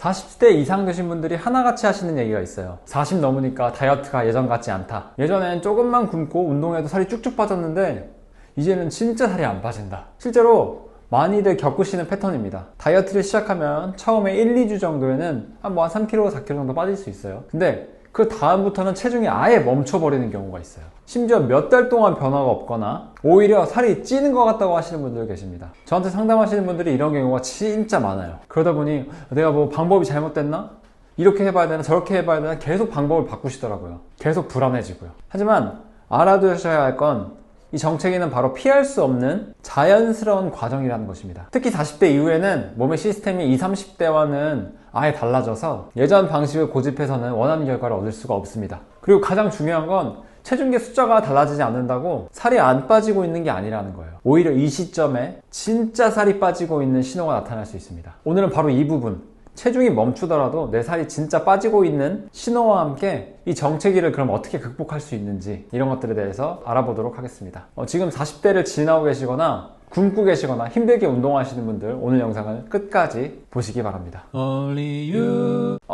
40대 이상 되신 분들이 하나같이 하시는 얘기가 있어요. 40 넘으니까 다이어트가 예전 같지 않다. 예전엔 조금만 굶고 운동해도 살이 쭉쭉 빠졌는데 이제는 진짜 살이 안 빠진다. 실제로 많이들 겪으시는 패턴입니다. 다이어트를 시작하면 처음에 1, 2주 정도에는 한 3kg, 4kg 정도 빠질 수 있어요. 근데 그 다음부터는 체중이 아예 멈춰버리는 경우가 있어요. 심지어 몇 달 동안 변화가 없거나 오히려 살이 찌는 것 같다고 하시는 분들 계십니다. 저한테 상담하시는 분들이 이런 경우가 진짜 많아요. 그러다 보니 내가 뭐 방법이 잘못됐나? 이렇게 해봐야 되나? 저렇게 해봐야 되나? 계속 방법을 바꾸시더라고요. 계속 불안해지고요. 하지만 알아두셔야 할 건 이 정체기는 바로 피할 수 없는 자연스러운 과정이라는 것입니다. 특히 40대 이후에는 몸의 시스템이 20, 30대와는 아예 달라져서 예전 방식을 고집해서는 원하는 결과를 얻을 수가 없습니다. 그리고 가장 중요한 건 체중계 숫자가 달라지지 않는다고 살이 안 빠지고 있는 게 아니라는 거예요. 오히려 이 시점에 진짜 살이 빠지고 있는 신호가 나타날 수 있습니다. 오늘은 바로 이 부분, 체중이 멈추더라도 내 살이 진짜 빠지고 있는 신호와 함께 이 정체기를 그럼 어떻게 극복할 수 있는지 이런 것들에 대해서 알아보도록 하겠습니다. 지금 40대를 지나고 계시거나 굶고 계시거나 힘들게 운동하시는 분들 오늘 영상을 끝까지 보시기 바랍니다.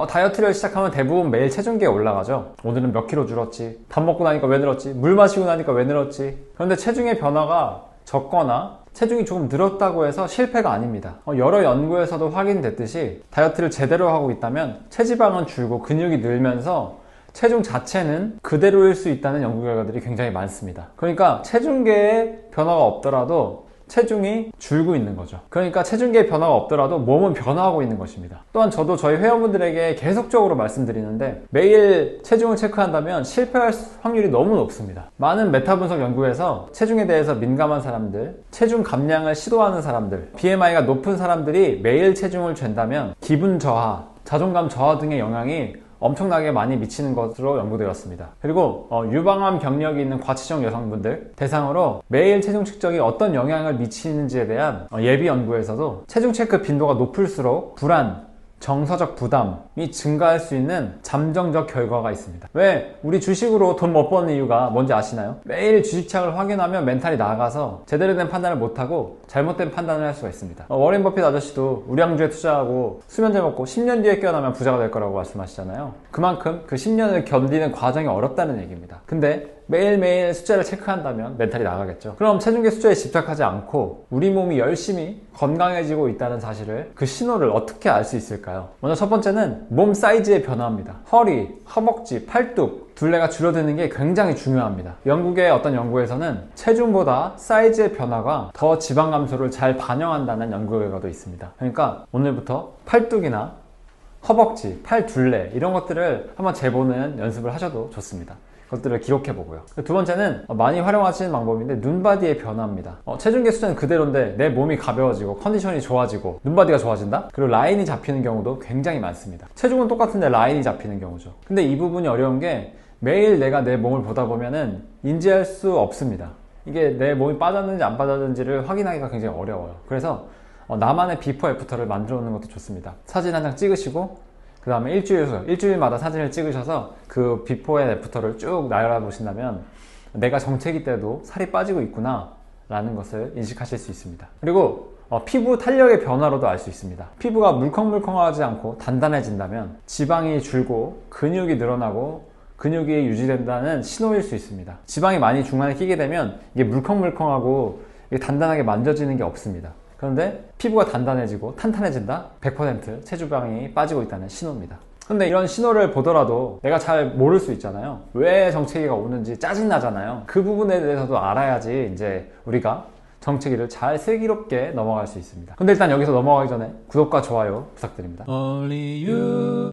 다이어트를 시작하면 대부분 매일 체중계에 올라가죠. 오늘은 몇 킬로 줄었지? 밥 먹고 나니까 왜 늘었지? 물 마시고 나니까 왜 늘었지? 그런데 체중의 변화가 적거나 체중이 조금 늘었다고 해서 실패가 아닙니다. 여러 연구에서도 확인됐듯이 다이어트를 제대로 하고 있다면 체지방은 줄고 근육이 늘면서 체중 자체는 그대로일 수 있다는 연구 결과들이 굉장히 많습니다. 그러니까 체중계에 변화가 없더라도 체중이 줄고 있는 거죠. 그러니까 체중계에 변화가 없더라도 몸은 변화하고 있는 것입니다. 또한 저도 저희 회원분들에게 계속적으로 말씀드리는데 매일 체중을 체크한다면 실패할 확률이 너무 높습니다. 많은 메타 분석 연구에서 체중에 대해서 민감한 사람들, 체중 감량을 시도하는 사람들, BMI가 높은 사람들이 매일 체중을 잰다면 기분 저하, 자존감 저하 등의 영향이 엄청나게 많이 미치는 것으로 연구되었습니다. 그리고 유방암 경력이 있는 과체중 여성분들 대상으로 매일 체중 측정이 어떤 영향을 미치는지에 대한 예비 연구에서도 체중 체크 빈도가 높을수록 불안, 정서적 부담이 증가할 수 있는 잠정적 결과가 있습니다. 왜? 우리 주식으로 돈 못 버는 이유가 뭔지 아시나요? 매일 주식창을 확인하면 멘탈이 나가서 제대로 된 판단을 못하고 잘못된 판단을 할 수가 있습니다. 워렌 버핏 아저씨도 우량주에 투자하고 수면제 먹고 10년 뒤에 깨어나면 부자가 될 거라고 말씀하시잖아요. 그만큼 그 10년을 견디는 과정이 어렵다는 얘기입니다. 근데 매일매일 숫자를 체크한다면 멘탈이 나가겠죠. 그럼 체중계 숫자에 집착하지 않고 우리 몸이 열심히 건강해지고 있다는 사실을, 그 신호를 어떻게 알 수 있을까요? 먼저 첫 번째는 몸 사이즈의 변화입니다. 허리, 허벅지, 팔뚝, 둘레가 줄어드는 게 굉장히 중요합니다. 영국의 어떤 연구에서는 체중보다 사이즈의 변화가 더 지방 감소를 잘 반영한다는 연구 결과도 있습니다. 그러니까 오늘부터 팔뚝이나 허벅지, 팔 둘레 이런 것들을 한번 재보는 연습을 하셔도 좋습니다. 그것들을 기록해보고요. 두 번째는 많이 활용하시는 방법인데 눈바디의 변화입니다. 체중계 숫자는 그대로인데 내 몸이 가벼워지고 컨디션이 좋아지고 눈바디가 좋아진다? 그리고 라인이 잡히는 경우도 굉장히 많습니다. 체중은 똑같은데 라인이 잡히는 경우죠. 근데 이 부분이 어려운 게 매일 내가 내 몸을 보다 보면은 인지할 수 없습니다. 이게 내 몸이 빠졌는지 안 빠졌는지를 확인하기가 굉장히 어려워요. 그래서 나만의 비포 애프터를 만들어 놓는 것도 좋습니다. 사진 한 장 찍으시고 그 다음에 일주일마다 사진을 찍으셔서 그 비포 앤 애프터를 쭉 나열해보신다면 내가 정체기 때도 살이 빠지고 있구나 라는 것을 인식하실 수 있습니다. 그리고 피부 탄력의 변화로도 알 수 있습니다. 피부가 물컹물컹하지 않고 단단해진다면 지방이 줄고 근육이 늘어나고 근육이 유지된다는 신호일 수 있습니다. 지방이 많이 중간에 끼게 되면 이게 물컹물컹하고 이게 단단하게 만져지는 게 없습니다. 그런데 피부가 단단해지고 탄탄해진다? 100% 체지방이 빠지고 있다는 신호입니다. 근데 이런 신호를 보더라도 내가 잘 모를 수 있잖아요. 왜 정체기가 오는지 짜증나잖아요. 그 부분에 대해서도 알아야지 이제 우리가 정체기를 잘 슬기롭게 넘어갈 수 있습니다. 근데 일단 여기서 넘어가기 전에 구독과 좋아요 부탁드립니다.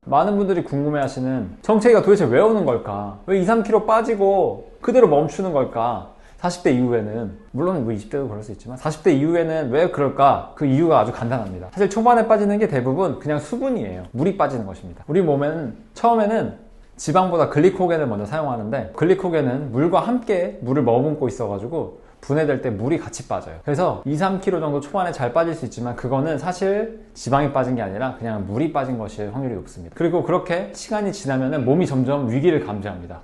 많은 분들이 궁금해하시는 정체기가 도대체 왜 오는 걸까? 왜 2, 3kg 빠지고 그대로 멈추는 걸까? 40대 이후에는, 물론 20대도 그럴 수 있지만 40대 이후에는 왜 그럴까? 그 이유가 아주 간단합니다. 사실 초반에 빠지는 게 대부분 그냥 수분이에요. 물이 빠지는 것입니다. 우리 몸에는 처음에는 지방보다 글리코겐을 먼저 사용하는데 글리코겐은 물과 함께 물을 머금고 있어가지고 분해될 때 물이 같이 빠져요. 그래서 2, 3kg 정도 초반에 잘 빠질 수 있지만 그거는 사실 지방이 빠진 게 아니라 그냥 물이 빠진 것일 확률이 높습니다. 그리고 그렇게 시간이 지나면 몸이 점점 위기를 감지합니다.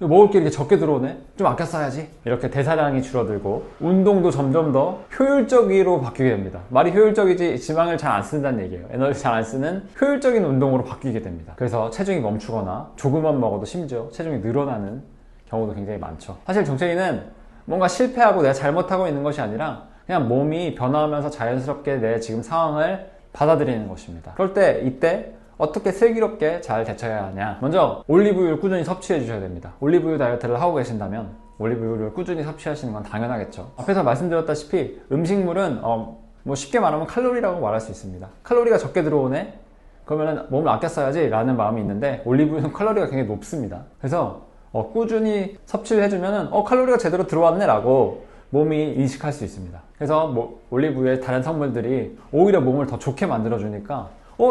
먹을 게 이렇게 적게 들어오네? 좀 아껴 써야지. 이렇게 대사량이 줄어들고 운동도 점점 더 효율적으로 바뀌게 됩니다. 말이 효율적이지 지방을 잘 안 쓴다는 얘기예요. 에너지 잘 안 쓰는 효율적인 운동으로 바뀌게 됩니다. 그래서 체중이 멈추거나 조금만 먹어도 심지어 체중이 늘어나는 경우도 굉장히 많죠. 사실 정체기는 뭔가 실패하고 내가 잘못하고 있는 것이 아니라 그냥 몸이 변화하면서 자연스럽게 내 지금 상황을 받아들이는 것입니다. 그럴 때 이때 어떻게 슬기롭게 잘 대처해야 하냐. 먼저 올리브유를 꾸준히 섭취해 주셔야 됩니다. 올리브유 다이어트를 하고 계신다면 올리브유를 꾸준히 섭취하시는 건 당연하겠죠. 앞에서 말씀드렸다시피 음식물은 뭐 쉽게 말하면 칼로리라고 말할 수 있습니다. 칼로리가 적게 들어오네? 그러면 몸을 아껴 써야지 라는 마음이 있는데 올리브유는 칼로리가 굉장히 높습니다. 그래서 꾸준히 섭취를 해주면 칼로리가 제대로 들어왔네 라고 몸이 인식할 수 있습니다. 그래서 뭐 올리브유의 다른 성분들이 오히려 몸을 더 좋게 만들어주니까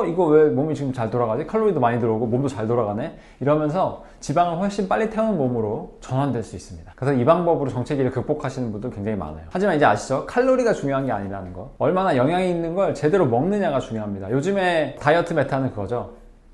이거 왜 몸이 지금 잘 돌아가지? 칼로리도 많이 들어오고 몸도 잘 돌아가네? 이러면서 지방을 훨씬 빨리 태우는 몸으로 전환될 수 있습니다. 그래서 이 방법으로 정체기를 극복하시는 분들 굉장히 많아요. 하지만 이제 아시죠? 칼로리가 중요한 게 아니라는 거. 얼마나 영양이 있는 걸 제대로 먹느냐가 중요합니다. 요즘에 다이어트 메타는 그거죠.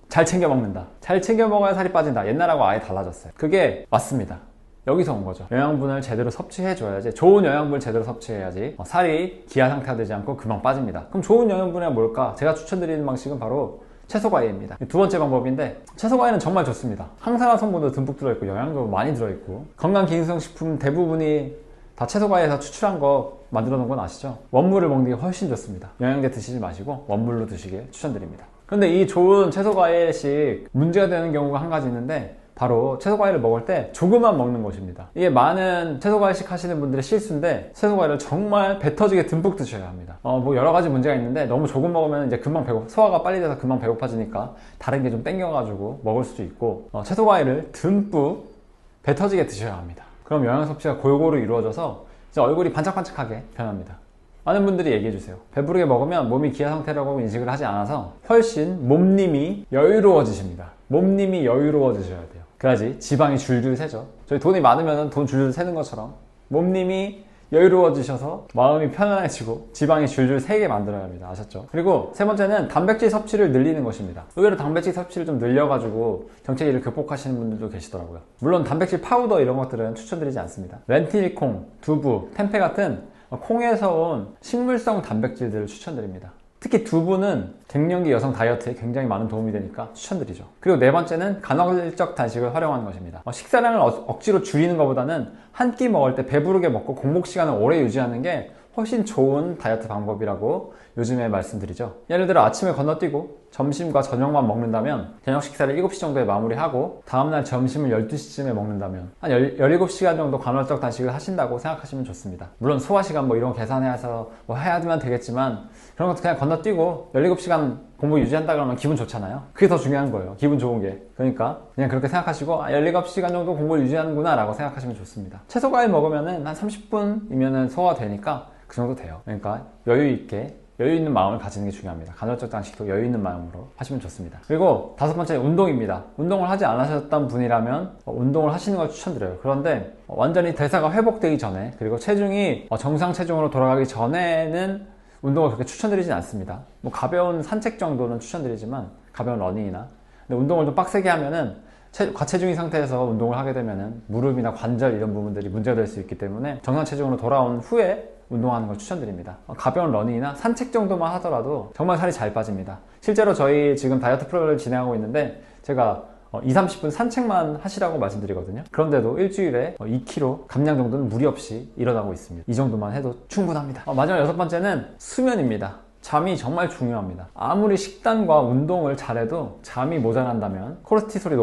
잘 챙겨 먹는다. 잘 챙겨 먹어야 살이 빠진다. 옛날하고 아예 달라졌어요. 그게 맞습니다. 여기서 온 거죠. 영양분을 제대로 섭취해줘야지, 좋은 영양분을 제대로 섭취해야지 살이 기아 상태가 되지 않고 금방 빠집니다. 그럼 좋은 영양분이 뭘까? 제가 추천드리는 방식은 바로 채소과일입니다. 두 번째 방법인데 채소과일은 정말 좋습니다. 항산화 성분도 듬뿍 들어있고 영양도 많이 들어있고 건강기능성 식품 대부분이 다 채소과일에서 추출한 거 만들어 놓은 건 아시죠? 원물을 먹는 게 훨씬 좋습니다. 영양제 드시지 마시고 원물로 드시길 추천드립니다. 그런데 이 좋은 채소과일식 문제가 되는 경우가 한 가지 있는데 바로 채소과일을 먹을 때 조금만 먹는 것입니다. 이게 많은 채소과일식 하시는 분들의 실수인데 채소과일을 정말 배 터지게 듬뿍 드셔야 합니다. 뭐 여러 가지 문제가 있는데 너무 조금 먹으면 이제 금방 소화가 빨리 돼서 금방 배고파지니까 다른 게 좀 땡겨가지고 먹을 수도 있고 채소과일을 듬뿍 배 터지게 드셔야 합니다. 그럼 영양 섭취가 골고루 이루어져서 이제 얼굴이 반짝반짝하게 변합니다. 많은 분들이 얘기해주세요. 배부르게 먹으면 몸이 기아 상태라고 인식을 하지 않아서 훨씬 몸님이 여유로워지십니다. 몸님이 여유로워지셔야 돼요. 그래야지 지방이 줄줄 새죠. 저희 돈이 많으면 돈 줄줄 새는 것처럼 몸님이 여유로워지셔서 마음이 편안해지고 지방이 줄줄 새게 만들어야 합니다. 아셨죠? 그리고 세 번째는 단백질 섭취를 늘리는 것입니다. 의외로 단백질 섭취를 좀 늘려가지고 정체기를 극복하시는 분들도 계시더라고요. 물론 단백질 파우더 이런 것들은 추천드리지 않습니다. 렌틸콩, 두부, 템페 같은 콩에서 온 식물성 단백질들을 추천드립니다. 특히 두부는 갱년기 여성 다이어트에 굉장히 많은 도움이 되니까 추천드리죠. 그리고 네 번째는 간헐적 단식을 활용하는 것입니다. 식사량을 억지로 줄이는 것보다는 한 끼 먹을 때 배부르게 먹고 공복 시간을 오래 유지하는 게 훨씬 좋은 다이어트 방법이라고 요즘에 말씀드리죠. 예를 들어 아침에 건너뛰고 점심과 저녁만 먹는다면 저녁 식사를 7시 정도에 마무리하고 다음날 점심을 12시쯤에 먹는다면 한 17시간 정도 간헐적 단식을 하신다고 생각하시면 좋습니다. 물론 소화시간 뭐 이런 거 계산해서 뭐 해야 되겠지만 그런 것도 그냥 건너뛰고 17시간 공부 유지한다 그러면 기분 좋잖아요. 그게 더 중요한 거예요. 기분 좋은 게. 그러니까 그냥 그렇게 생각하시고 17시간 정도 공부를 유지하는구나 라고 생각하시면 좋습니다. 채소과일 먹으면은 한 30분이면은 소화되니까 그 정도 돼요. 그러니까 여유 있는 마음을 가지는 게 중요합니다. 간헐적 단식도 여유 있는 마음으로 하시면 좋습니다. 그리고 다섯 번째 운동입니다. 운동을 하지 않으셨던 분이라면 운동을 하시는 걸 추천드려요. 그런데 완전히 대사가 회복되기 전에 그리고 체중이 정상 체중으로 돌아가기 전에는 운동을 그렇게 추천드리진 않습니다. 뭐 가벼운 산책 정도는 추천드리지만 가벼운 러닝이나 근데 운동을 좀 빡세게 하면은 과체중인 상태에서 운동을 하게 되면은 무릎이나 관절 이런 부분들이 문제가 될 수 있기 때문에 정상 체중으로 돌아온 후에 운동하는 걸 추천드립니다. 가벼운 러닝이나 산책 정도만 하더라도 정말 살이 잘 빠집니다. 실제로 저희 지금 다이어트 프로그램을 진행하고 있는데 제가 20-30분 산책만 하시라고 말씀드리거든요. 그런데도 일주일에 2kg 감량 정도는 무리 없이 일어나고 있습니다. 이 정도만 해도 충분합니다. 마지막 여섯 번째는 수면입니다. 잠이 정말 중요합니다. 아무리 식단과 운동을 잘해도 잠이 모자란다면 코르티솔이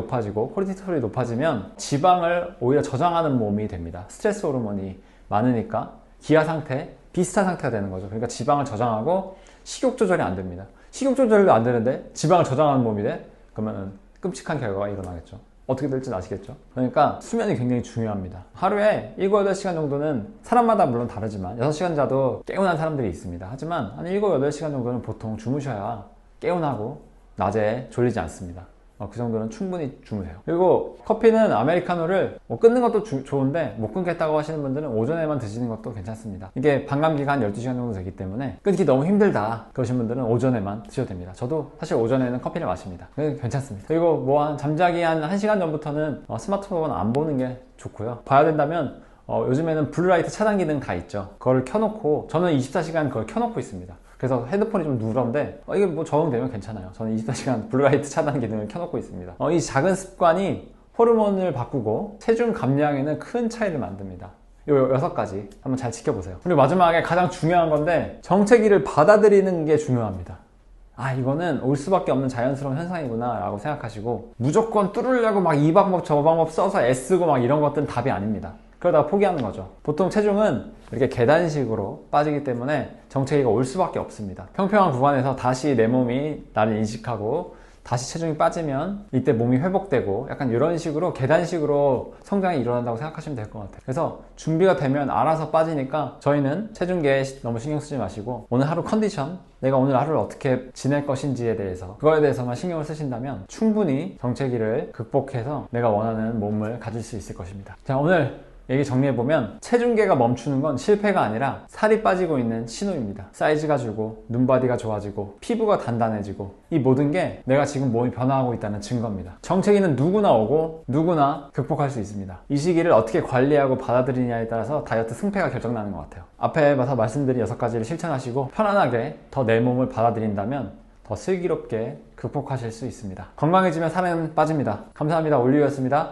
높아지면 지방을 오히려 저장하는 몸이 됩니다. 스트레스 호르몬이 많으니까 기아 상태, 비슷한 상태가 되는 거죠. 그러니까 지방을 저장하고 식욕 조절이 안 됩니다. 식욕 조절도 안 되는데 지방을 저장하는 몸이 돼? 그러면 끔찍한 결과가 일어나겠죠. 어떻게 될지 아시겠죠? 그러니까 수면이 굉장히 중요합니다. 하루에 7, 8시간 정도는 사람마다 물론 다르지만 6시간 자도 개운한 사람들이 있습니다. 하지만 한 7, 8시간 정도는 보통 주무셔야 개운하고 낮에 졸리지 않습니다. 그 정도는 충분히 중요해요. 그리고 커피는 아메리카노를 끊는 것도 좋은데 못 끊겠다고 하시는 분들은 오전에만 드시는 것도 괜찮습니다. 이게 반감기가 한 12시간 정도 되기 때문에 끊기 너무 힘들다 그러신 분들은 오전에만 드셔도 됩니다. 저도 사실 오전에는 커피를 마십니다. 괜찮습니다. 그리고 뭐 잠자기 한 1시간 전부터는 스마트폰 안 보는 게 좋고요. 봐야 된다면 요즘에는 블루라이트 차단 기능 다 있죠. 그걸 켜놓고, 저는 24시간 그걸 켜놓고 있습니다. 그래서 핸드폰이 좀 누런데 이게 뭐 적응되면 괜찮아요. 저는 24시간 블루라이트 차단 기능을 켜놓고 있습니다. 이 작은 습관이 호르몬을 바꾸고 체중 감량에는 큰 차이를 만듭니다. 요 6가지 한번 잘 지켜보세요. 그리고 마지막에 가장 중요한 건데, 정체기를 받아들이는 게 중요합니다. 이거는 올 수밖에 없는 자연스러운 현상이구나 라고 생각하시고, 무조건 뚫으려고 막 이 방법 저 방법 써서 애쓰고 막 이런 것들은 답이 아닙니다. 그러다가 포기하는 거죠. 보통 체중은 이렇게 계단식으로 빠지기 때문에 정체기가 올 수밖에 없습니다. 평평한 구간에서 다시 내 몸이 나를 인식하고 다시 체중이 빠지면 이때 몸이 회복되고, 약간 이런 식으로 계단식으로 성장이 일어난다고 생각하시면 될 것 같아요. 그래서 준비가 되면 알아서 빠지니까 저희는 체중계에 너무 신경 쓰지 마시고, 오늘 하루 컨디션, 내가 오늘 하루를 어떻게 지낼 것인지에 대해서, 그거에 대해서만 신경을 쓰신다면 충분히 정체기를 극복해서 내가 원하는 몸을 가질 수 있을 것입니다. 자, 오늘 얘기 정리해보면, 체중계가 멈추는 건 실패가 아니라 살이 빠지고 있는 신호입니다. 사이즈가 줄고 눈바디가 좋아지고 피부가 단단해지고, 이 모든 게 내가 지금 몸이 변화하고 있다는 증거입니다. 정체기는 누구나 오고 누구나 극복할 수 있습니다. 이 시기를 어떻게 관리하고 받아들이냐에 따라서 다이어트 승패가 결정나는 것 같아요. 앞에 봐서 말씀드린 6가지를 실천하시고 편안하게 더 내 몸을 받아들인다면 더 슬기롭게 극복하실 수 있습니다. 건강해지면 살은 빠집니다. 감사합니다. 올리브였습니다.